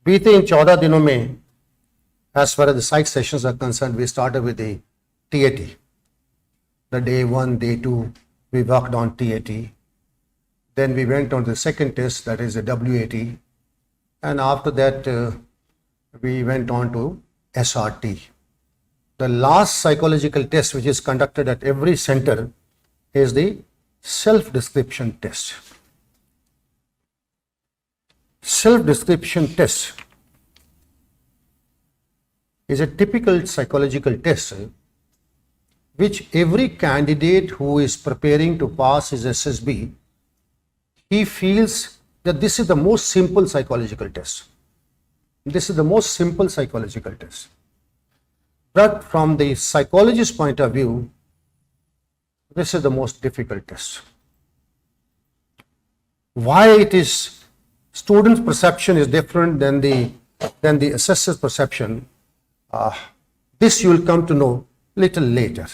बीते इन 14 दिनों में, as far as the psych sessions are concerned, we started with the TAT. The day 1, day 2, we worked on TAT. Then we went on the second test, that is the WAT. And after that, we went on to SRT. The last psychological test which is conducted at every center is the self-description test. Self-description test is a typical psychological test which every candidate who is preparing to pass his SSB, he feels that this is the most simple psychological test. This is the most simple psychological test. But from the psychologist's point of view, this is the most difficult test. Why it is student's perception is different than the assessor's perception, this you will come to know little later.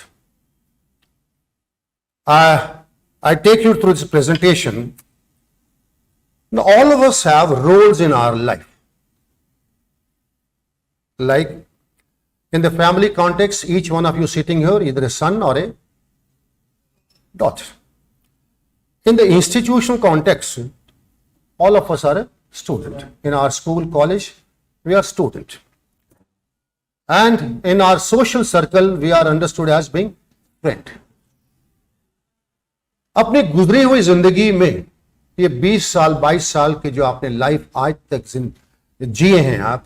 I take you through this presentation. Now, all of us have roles in our life. Like in the family context, each one of you sitting here, either a son or a daughter. In the institutional context, all of us are a student. In our school, college, we are student. And in our social circle, we are understood as being friend. अपने गुजरी हुई जिंदगी में ये 20 साल 22 साल के जो आपने लाइफ आज तक जिए हैं आप,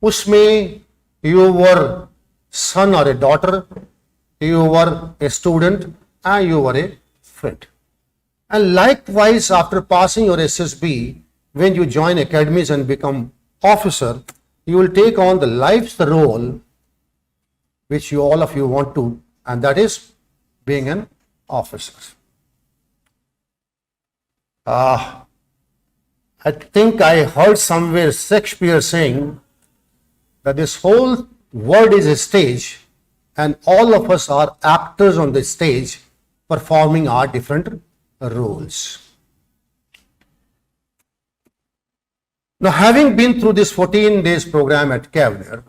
उसमें you were son or a daughter, you were a student, and you were a friend. And likewise, after passing your SSB, when you join academies and become officer, you will take on the life's role which you all of you want to, and that is being an officer. I think I heard somewhere Shakespeare saying that this whole world is a stage and all of us are actors on the stage performing our different roles. Now, having been through this 14 days program at Kavner,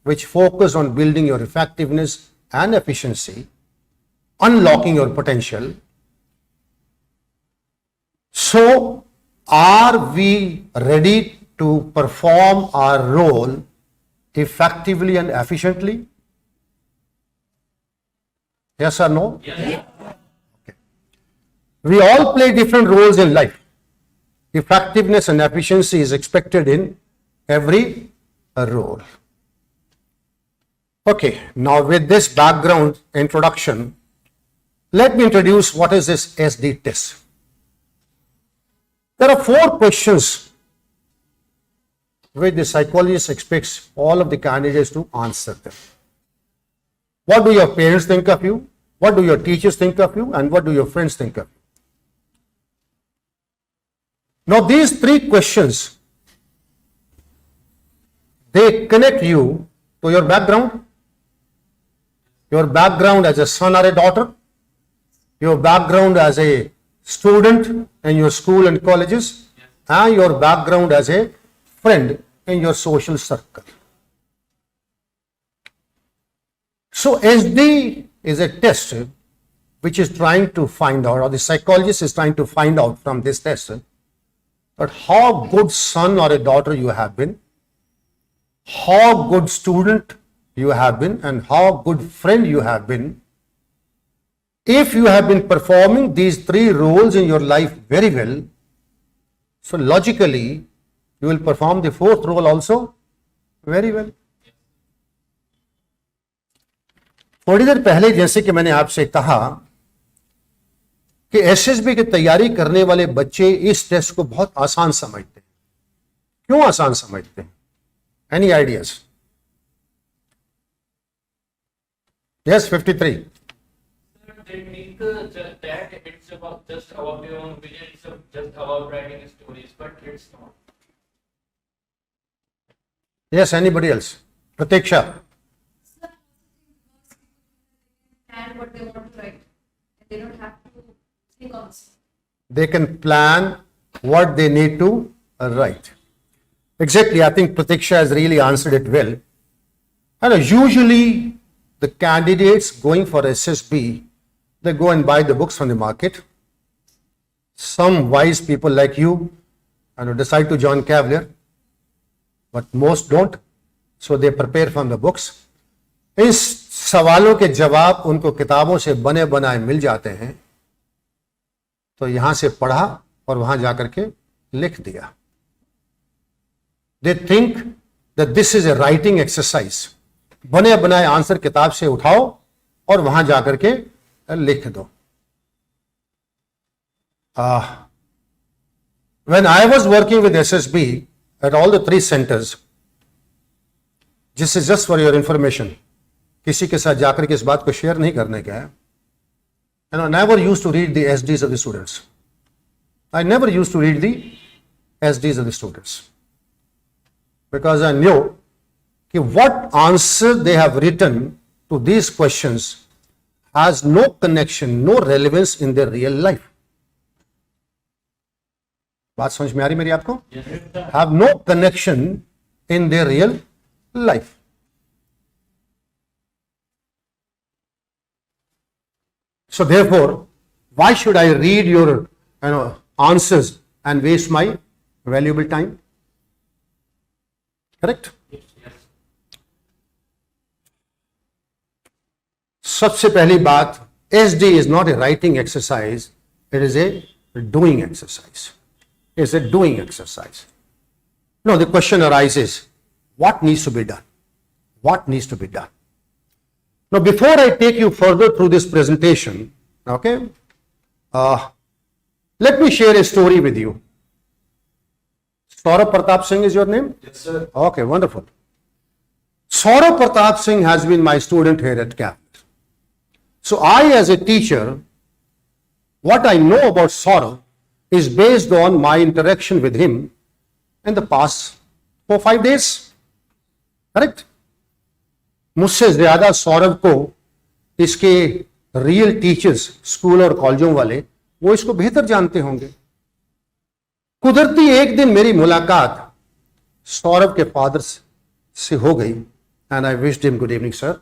which focused on building your effectiveness and efficiency, unlocking your potential, so are we ready to perform our role effectively and efficiently? Yes or no? Yes. Okay. We all play different roles in life. Effectiveness and efficiency is expected in every role. Okay, now with this background introduction, let me introduce what is this SD test. There are 4 questions which the psychologist expects all of the candidates to answer them. What do your parents think of you? What do your teachers think of you? And what do your friends think of you? Now, these 3 questions, they connect you to your background as a son or a daughter, your background as a student in your school and colleges, and your background as a friend in your social circle. So SD is a test which is trying to find out, or the psychologist is trying to find out from this test, but how good son or a daughter you have been, how good student you have been, and how good friend you have been. If you have been performing these 3 roles in your life very well, so logically you will perform the 4th role also very well. थोड़ी देर पहले जैसे कि मैंने आपसे कहा कि SSB की तैयारी करने वाले बच्चे इस टेस्ट को बहुत आसान समझते हैं. क्यों आसान समझते हैं? Any ideas? Yes, 53. They think that it's about just about your own vision, it's just about writing stories, but it's not. Yes, anybody else? Pratiksha. And what they want to write. They don't have to think on this. They can plan what they need to write. Exactly, I think Pratiksha has really answered it well. And usually the candidates going for SSB, they go and buy the books from the market. Some wise people like you decide to join Cavalier, but most don't. So they prepare from the books. इस सवालों के जवाब उनको किताबों से बने बनाए मिल जाते हैं, तो यहां से पढ़ा और वहां जाकर के लिख दिया. They think that this is a writing exercise. बने बनाए आंसर किताब से उठाओ और वहां जाकर के लिख दो. When I was working with SSB at all the 3 centers, this is just for your information, किसी के साथ जाकर के इस बात को शेयर नहीं करने का है. And I never used to read the SDs of the students. I never used to read the SDs of the students. Because I knew कि what answer they have written to these questions has no connection, no relevance in their real life. बात समझ में आ रही मेरी आपको? Have no connection in their real life. So therefore, why should I read your answers and waste my valuable time? Correct? सबसे पहली बात, SD is not a writing exercise, it is a doing exercise. It's a doing exercise. Now the question arises, what needs to be done? What needs to be done? Now before I take you further through this presentation, okay, let me share a story with you. Saurabh Pratap Singh is your name? Yes, sir. Okay, wonderful. Saurabh Pratap Singh has been my student here at Cavalier. So I, as a teacher, what I know about Saurabh is based on my interaction with him in the past 4-5 days. Correct? मुझसे ज्यादा सौरभ को इसके real teachers, school और कॉलेजों वाले, वो इसको बेहतर जानते होंगे. कुदरती एक दिन मेरी मुलाकात सौरभ के फादर से हो गई, and I wished him good evening sir.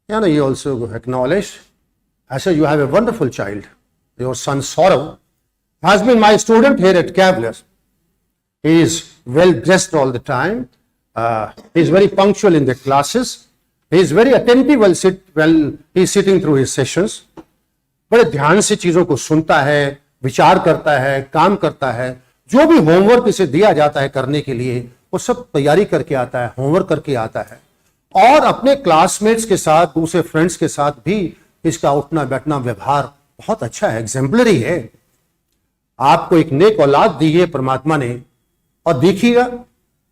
And he also acknowledged, I said, you have a wonderful child. Your son Saurabh has been my student here at Cavalier. He is well dressed all the time. He is very punctual in the classes. He is very attentive while he is sitting through his sessions. बड़े ध्यान से चीजों को सुनता है, विचार करता है, काम करता है. जो भी होमवर्क इसे दिया जाता है करने के लिए, वो सब तैयारी करके आता है, होमवर्क करके आता है. और अपने क्लासमेट्स के साथ, दूसरे फ्रेंड्स के साथ भी इसका उठना बैठना व्यवहार बहुत अच्छा है, एग्जाम्पलरी है. आपको एक नेक औलाद दी है परमात्मा ने, और देखिएगा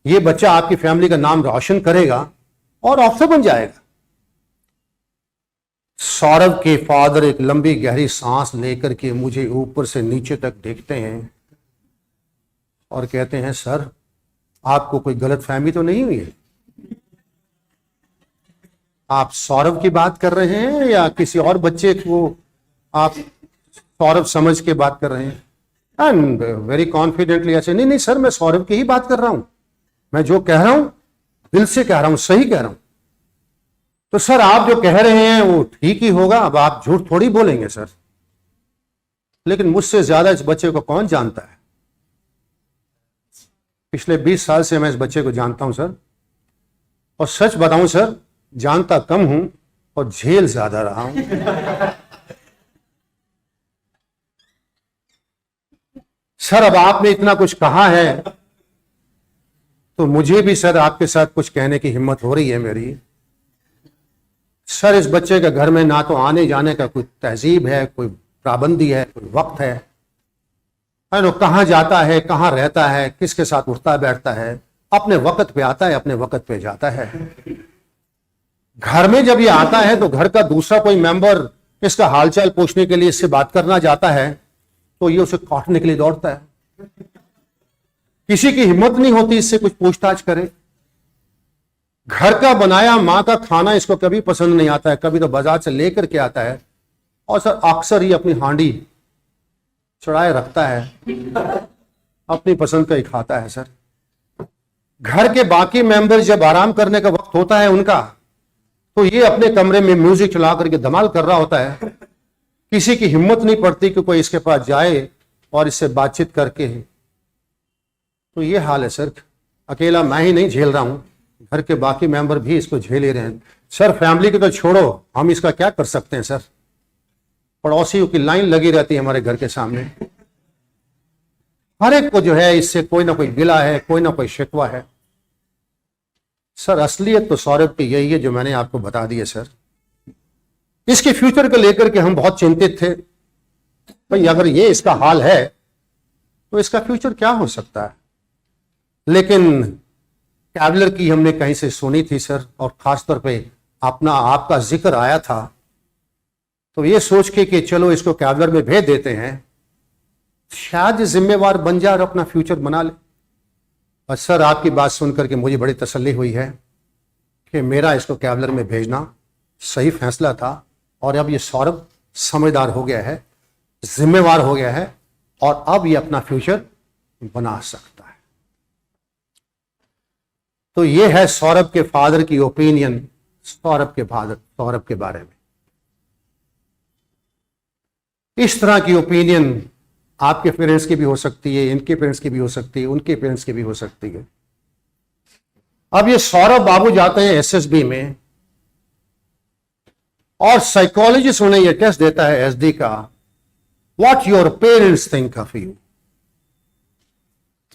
ये बच्चा आपकी फैमिली का नाम रोशन करेगा और अफसर बन जाएगा. सौरभ के फादर एक लंबी गहरी सांस लेकर के मुझे ऊपर से नीचे तक देखते हैं और कहते हैं, सर आपको कोई गलत फहमी तो नहीं हुई है? आप सौरभ की बात कर रहे हैं या किसी और बच्चे को आप सौरभ समझ के बात कर रहे हैं? एंड वेरी कॉन्फिडेंटली ऐसे, नहीं सर, मैं सौरभ की ही बात कर रहा हूं, मैं जो कह रहा हूं दिल से कह रहा हूं, सही कह रहा हूं. तो सर आप जो कह रहे हैं वो ठीक ही होगा, अब आप झूठ थोड़ी बोलेंगे सर. लेकिन मुझसे ज्यादा इस बच्चे को कौन जानता है? पिछले 20 साल से मैं इस बच्चे को जानता हूं सर, और सच बताऊं सर, जानता कम हूं और झेल ज्यादा रहा हूं. सर अब आपने इतना कुछ कहा है तो मुझे भी सर आपके साथ कुछ कहने की हिम्मत हो रही है मेरी. सर इस बच्चे के घर में ना तो आने जाने का कोई तहजीब है, कोई पाबंदी है, कोई वक्त है. कहाँ जाता है, कहाँ रहता है, किसके साथ उठता बैठता है, अपने वक्त पे आता है, अपने वक्त पे जाता है. घर में जब ये आता है तो घर का दूसरा कोई मेंबर इसका हालचाल पूछने के लिए इससे बात करना जाता है तो ये उसे काटने के लिए दौड़ता है. किसी की हिम्मत नहीं होती इससे कुछ पूछताछ करे. घर का बनाया मां का खाना इसको कभी पसंद नहीं आता है, कभी तो बाजार से लेकर के आता है, और सर अक्सर ही अपनी हांडी चढ़ाए रखता है, अपनी पसंद का ही खाता है. सर घर के बाकी मेंबर जब आराम करने का वक्त होता है उनका, तो ये अपने कमरे में म्यूजिक चला करके धमाल कर रहा होता है। किसी की हिम्मत नहीं पड़ती कि कोई इसके पास जाए और इससे बातचीत करके। तो ये हाल है सर, अकेला मैं ही नहीं झेल रहा हूं, घर के बाकी मेंबर भी इसको झेल ही रहे हैं। सर फैमिली को तो छोड़ो, हम इसका क्या कर सकते हैं सर? पड़ोसियों की लाइन लगी रहती है हमारे घर के सामने, हर एक को जो है इससे कोई ना कोई गिला है, कोई ना कोई शिकवा है। सर असलियत तो सौरभ की यही है जो मैंने आपको बता दी है सर। इसके फ्यूचर को लेकर के हम बहुत चिंतित थे, भाई अगर ये इसका हाल है तो इसका फ्यूचर क्या हो सकता है। लेकिन कैवलर की हमने कहीं से सुनी थी सर, और खासतौर पे आपका जिक्र आया था, तो ये सोच के कि चलो इसको कैवलर में भेज देते हैं, शायद जिम्मेवार बन जाए और अपना फ्यूचर बना ले। और सर आपकी बात सुनकर के मुझे बड़ी तसल्ली हुई है कि मेरा इसको कैवलर में भेजना सही फैसला था, और अब ये सौरभ समझदार हो गया है, जिम्मेवार हो गया है, और अब ये अपना फ्यूचर बना सकता है। तो ये है सौरभ के फादर की ओपिनियन, सौरभ के बारे में। इस तरह की ओपिनियन आपके पेरेंट्स की भी हो सकती है, इनके पेरेंट्स की भी हो सकती है, उनके पेरेंट्स की भी हो सकती है। अब ये सौरभ बाबू जाते हैं एसएसबी में, और साइकोलॉजिस्ट उन्हें यह टेस्ट देता है एसडी का, what your parents think of you.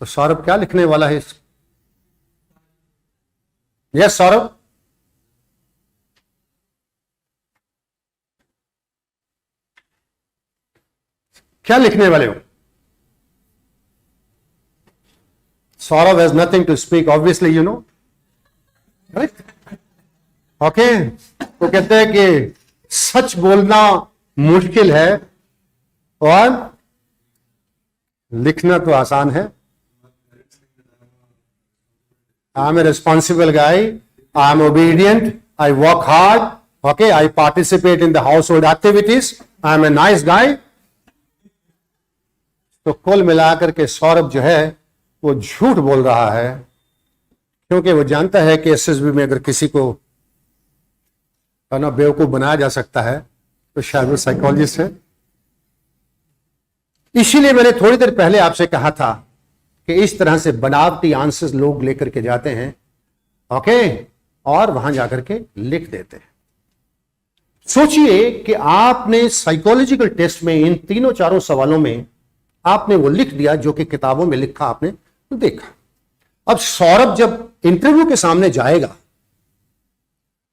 तो सौरभ क्या लिखने वाला है? यस सौरभ, क्या लिखने वाले हो? Saurabh has nothing to speak, obviously you know, right? Okay, तो कहते हैं कि सच बोलना मुश्किल है और लिखना तो आसान है। I am a responsible guy, I am obedient, I work hard, okay, I participate in the household activities, I am a nice guy. तो कुल मिलाकर के सौरभ जो है वो झूठ बोल रहा है, क्योंकि वो जानता है कि एसएसबी में अगर किसी को बेवकूफ बनाया जा सकता है तो शायद वो साइकोलॉजिस्ट है। इसीलिए मैंने थोड़ी देर पहले आपसे कहा था कि इस तरह से बनावटी आंसर्स लोग लेकर के जाते हैं, ओके, और वहां जाकर के लिख देते हैं। सोचिए कि आपने साइकोलॉजिकल टेस्ट में इन तीनों चारों सवालों में आपने वो लिख दिया जो कि किताबों में लिखा आपने देखा। अब सौरभ जब इंटरव्यू के सामने जाएगा,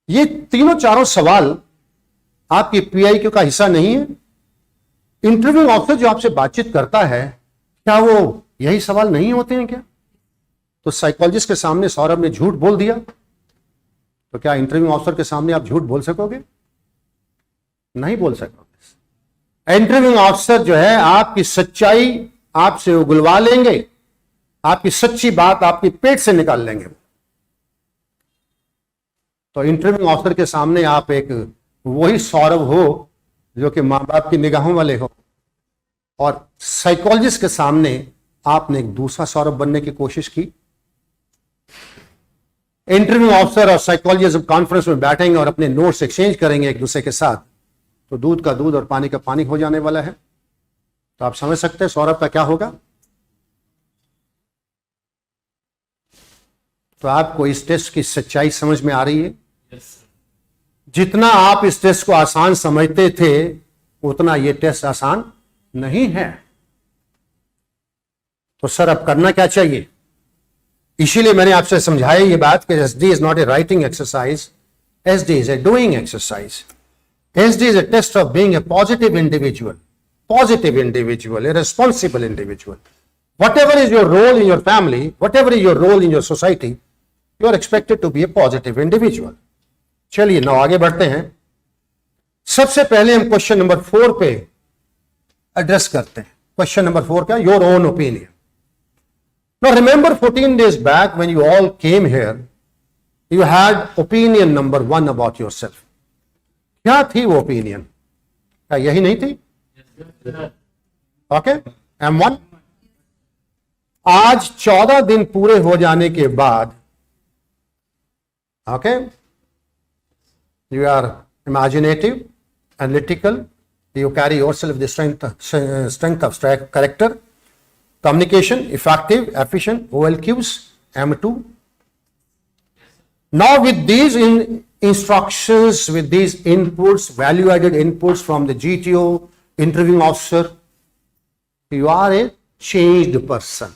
ये तीनों चारों सवाल आपकी पीआईक्यू का हिस्सा नहीं है। इंटरव्यू ऑफिसर जो आपसे बातचीत करता है, क्या वो यही सवाल नहीं होते हैं क्या? तो साइकोलॉजिस्ट के सामने सौरभ ने झूठ बोल दिया, तो क्या इंटरव्यू ऑफिसर के सामने आप झूठ बोल सकोगे? नहीं बोल सकोगे। इंटरव्यू ऑफिसर जो है आपकी सच्चाई आपसे उगलवा लेंगे, आपकी सच्ची बात आपकी पेट से निकाल लेंगे। तो इंटरव्यू ऑफिसर के सामने आप एक वही सौरभ हो जो कि मां बाप की निगाहों वाले हो, और साइकोलॉजिस्ट के सामने आपने एक दूसरा सौरभ बनने की कोशिश की। इंटरव्यू ऑफिसर और साइकोलॉजिस्ट कॉन्फ्रेंस में बैठेंगे और अपने नोट्स एक्सचेंज करेंगे एक दूसरे के साथ, तो दूध का दूध और पानी का पानी हो जाने वाला है। तो आप समझ सकते हैं सौरभ का क्या होगा। तो आपको इस टेस्ट की सच्चाई समझ में आ रही है? जितना आप इस टेस्ट को आसान समझते थे, उतना यह टेस्ट आसान नहीं है। तो सर अब करना क्या चाहिए? इसीलिए मैंने आपसे समझाया ये बात कि SD is not a writing exercise, SD is a doing exercise. SD is a test of being a positive individual, a responsible individual. Whatever is your role in your family, whatever is your role in your society, you are expected to be a positive individual. चलिए now आगे बढ़ते हैं। सबसे पहले हम question number 4 पे address करते हैं। क्वेश्चन नंबर 4 क्या? Your own opinion. Now remember 14 days back when you all came here, you had opinion number 1 about yourself. क्या थी वो ओपिनियन? क्या यही नहीं थी? ओके, M1 आज 14 दिन पूरे हो जाने के बाद, okay, you are imaginative, analytical, you carry yourself the strength of character, communication, effective, efficient, OLQs, M2. Now with these instructions, with these inputs, value added inputs from the GTO, interviewing officer, you are a changed person.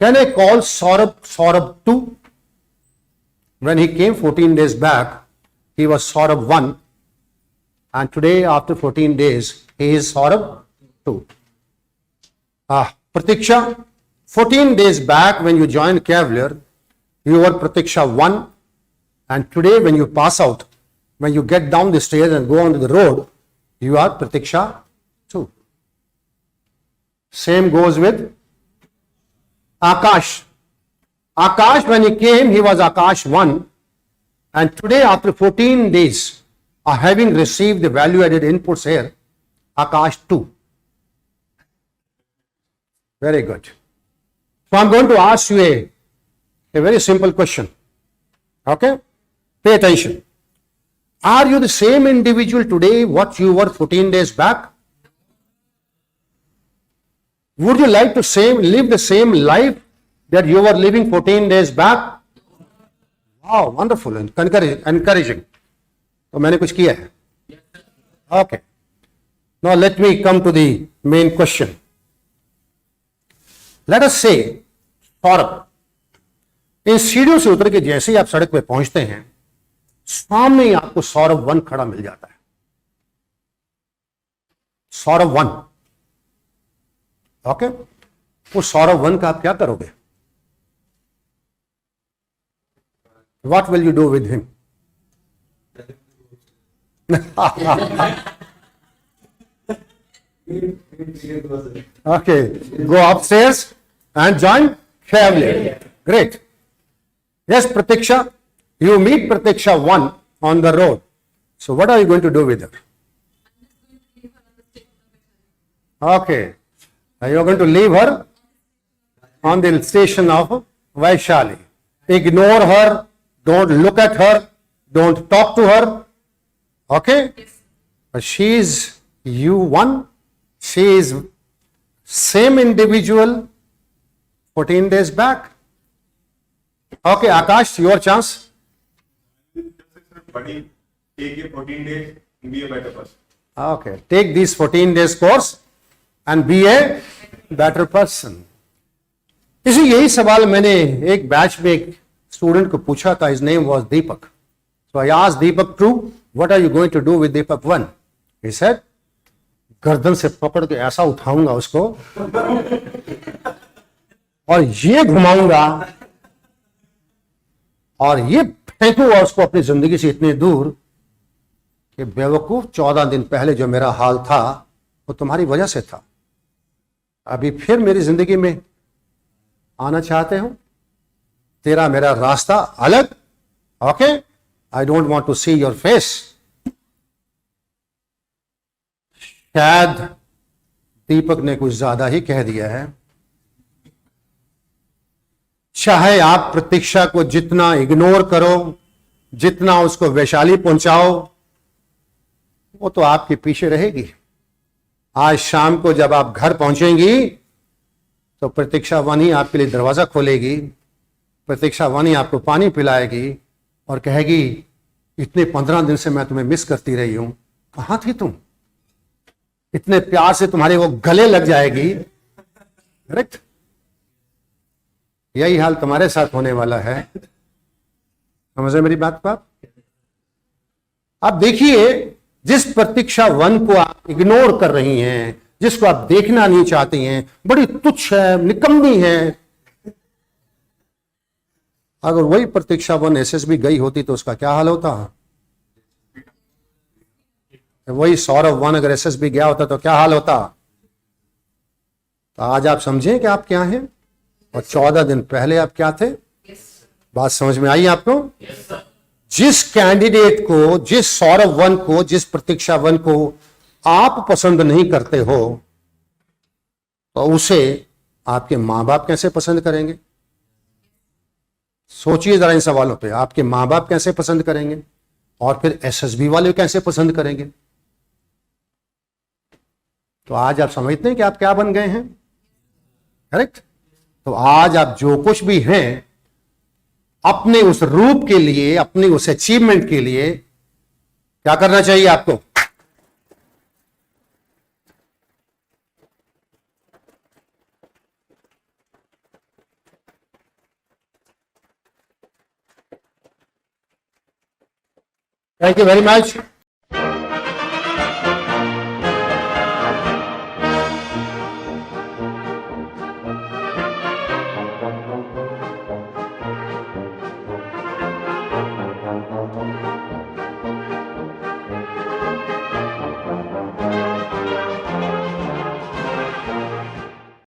Can I call Saurabh 2? When he came 14 days back, he was Saurabh 1, and today after 14 days, he is Saurabh 2. Pratiksha, 14 days back when you joined Cavalier, you were Pratiksha 1, and today when you pass out, when you get down the stairs and go onto the road, you are Pratiksha 2. Same goes with Akash. Akash, when he came, he was Akash 1, and today after 14 days, having received the value added inputs here, Akash 2. Very good. So I'm going to ask you a very simple question. Okay? Pay attention. Are you the same individual today what you were 14 days back? Would you like to live the same life that you were living 14 days back? Wow, wonderful and encouraging. तो मैंने कुछ किया है. Okay. Now let me come to the main question. Let us say, Saurabh, इन सीढ़ियों से उतर के जैसे ही आप सड़क पे पहुंचते हैं, सामने ही आपको Saurabh 1 खड़ा मिल जाता है. Saurabh 1. ओके? वो Saurabh 1 का आप क्या करोगे? What will you do with him? Okay, go upstairs and join Cavalier. Great. Yes, Pratiksha, you meet Pratiksha 1 on the road. So what are you going to do with her? Okay, you are going to leave her on the station of Vaishali. Ignore her, don't look at her, don't talk to her. Okay? But she is you 1, she is same individual 14 days back. Okay, Akash, your chance. Buddy, take your 14 days and be a better person. Okay, take these 14 days course and be a better person. इसी यही सवाल मैंने एक batch में एक student को पूछा था. His name was Deepak. So I asked Deepak 2, what are you going to do with Deepak 1? He said, गर्दन से पकड़ के ऐसा उठाऊंगा उसको और ये घुमाऊंगा और ये फेंकूंगा उसको अपनी जिंदगी से इतनी दूर कि बेवकूफ, 14 दिन पहले जो मेरा हाल था वो तुम्हारी वजह से था. अभी फिर मेरी जिंदगी में आना चाहते हो? तेरा मेरा रास्ता अलग. Okay, I don't want to see your face. शायद दीपक ने कुछ ज्यादा ही कह दिया है. चाहे आप प्रतीक्षा को जितना इग्नोर करो, जितना उसको वैशाली पहुंचाओ, वो तो आपके पीछे रहेगी. आज शाम को जब आप घर पहुंचेंगी तो प्रतीक्षा 1 ही आपके लिए दरवाजा खोलेगी. प्रतीक्षा 1 ही आपको पानी पिलाएगी और कहेगी, इतने 15 दिन से मैं तुम्हें मिस करती रही हूं, कहां थी तुम? इतने प्यार से तुम्हारे वो गले लग जाएगी. करेक्ट? यही हाल तुम्हारे साथ होने वाला है. समझे मेरी बात को आप? आप देखिए, जिस प्रतीक्षा 1 को आप इग्नोर कर रही हैं, जिसको आप देखना नहीं चाहती हैं, बड़ी तुच्छ है, निकम्मी है, अगर वही प्रतीक्षा 1 एसएसबी गई होती तो उसका क्या हाल होता? वही सौरभ 1 अगर एसएसबी गया होता तो क्या हाल होता? तो आज आप समझें कि आप क्या हैं और 14 दिन पहले आप क्या थे. बात समझ में आई आपको? जिस कैंडिडेट को, जिस सौरभ 1 को, जिस प्रतीक्षा 1 को आप पसंद नहीं करते हो, तो उसे आपके माँ बाप कैसे पसंद करेंगे? सोचिए जरा इन सवालों पे, आपके माँ बाप कैसे पसंद करेंगे और फिर एसएसबी वाले कैसे पसंद करेंगे? तो आज आप समझते हैं कि आप क्या बन गए हैं, करेक्ट? तो आज आप जो कुछ भी हैं अपने उस रूप के लिए, अपने उस अचीवमेंट के लिए क्या करना चाहिए आपको? Thank you very much.